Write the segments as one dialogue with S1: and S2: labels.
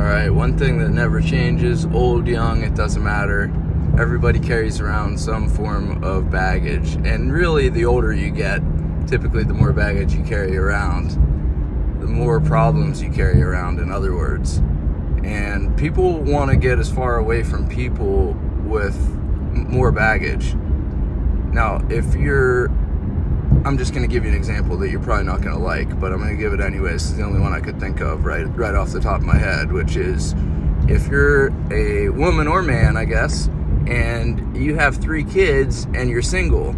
S1: Alright, one thing that never changes, old, young, it doesn't matter. Everybody carries around some form of baggage. And really, the older you get, typically the more baggage you carry around, the more problems you carry around, in other words. And people want to get as far away from people with more baggage. Now, I'm just going to give you an example that you're probably not going to like, but I'm going to give it anyways. It's the only one I could think of right off the top of my head, which is if you're a woman or man, I guess, and you have 3 kids and you're single,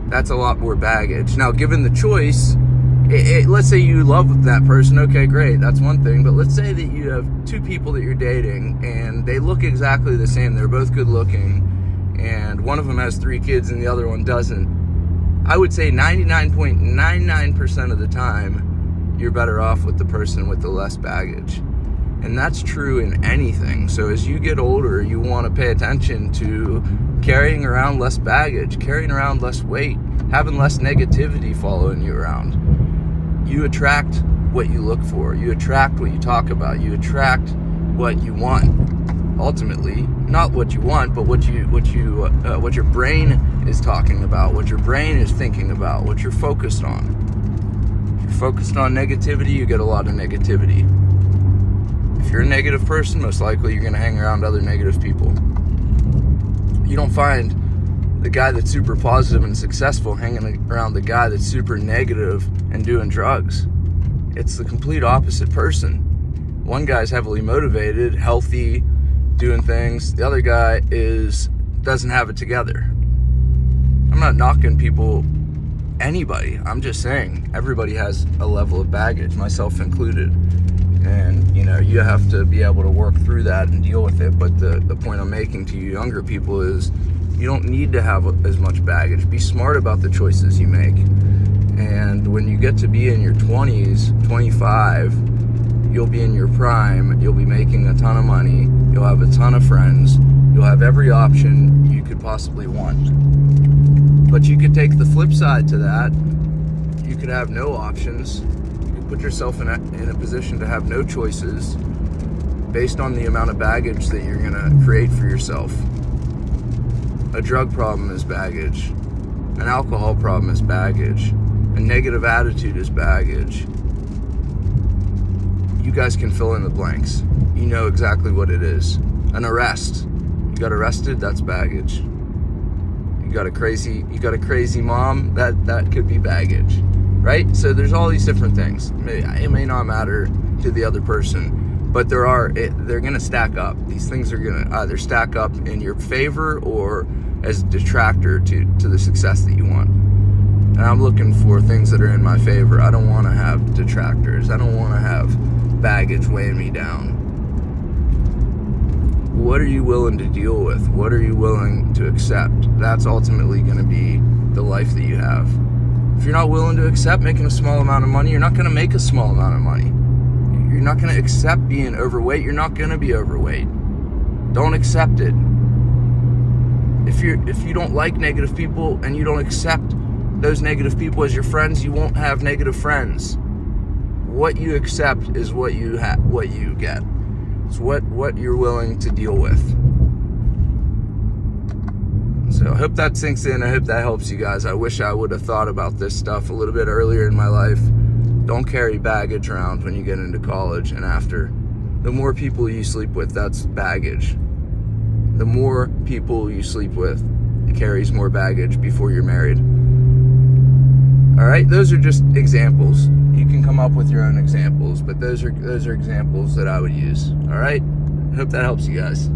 S1: that's a lot more baggage. Now, given the choice, let's say you love that person, okay, great, that's one thing, but let's say that you have 2 people that you're dating and they look exactly the same, they're both good looking, and one of them has 3 kids and the other one doesn't. I would say 99.99% of the time, you're better off with the person with the less baggage. And that's true in anything. So as you get older, you want to pay attention to carrying around less baggage, carrying around less weight, having less negativity following you around. You attract what you look for. You attract what you talk about. You attract what you want. Ultimately, not what you want, but what your brain is talking about, what your brain is thinking about, what you're focused on. If you're focused on negativity, you get a lot of negativity. If you're a negative person, most likely you're going to hang around other negative people. You don't find the guy that's super positive and successful hanging around the guy that's super negative and doing drugs. It's the complete opposite person. One guy's heavily motivated, healthy, doing things. The other guy doesn't have it together. I'm not knocking anybody. I'm just saying everybody has a level of baggage, myself included. And, you have to be able to work through that and deal with it. But the point I'm making to you younger people is you don't need to have as much baggage. Be smart about the choices you make. And when you get to be in your 20s, 25, you'll be in your prime, you'll be making a ton of money, you'll have a ton of friends, you'll have every option you could possibly want. But you could take the flip side to that. You could have no options. You could put yourself in a position to have no choices based on the amount of baggage that you're going to create for yourself. A drug problem is baggage. An alcohol problem is baggage. A negative attitude is baggage. You guys can fill in the blanks. You know exactly what it is. An arrest. You got arrested, that's baggage. You got a crazy mom, that could be baggage. Right? So there's all these different things. It may not matter to the other person, but they're gonna stack up. These things are gonna either stack up in your favor or as a detractor to the success that you want. And I'm looking for things that are in my favor. I don't want to have detractors. I don't want to have baggage weighing me down. What are you willing to deal with? What are you willing to accept? That's ultimately going to be the life that you have. If you're not willing to accept making a small amount of money, you're not going to make a small amount of money. You're not going to accept being overweight. You're not going to be overweight. Don't accept it. If you don't like negative people and you don't accept those negative people as your friends, you won't have negative friends. What you accept is what you get. It's what you're willing to deal with. So I hope that sinks in. I hope that helps you guys. I wish I would have thought about this stuff a little bit earlier in my life. Don't carry baggage around when you get into college and after. The more people you sleep with, that's baggage. The more people you sleep with, it carries more baggage before you're married. All right, those are just examples. You can come up with your own examples, but those are examples that I would use. All right, hope that helps you guys.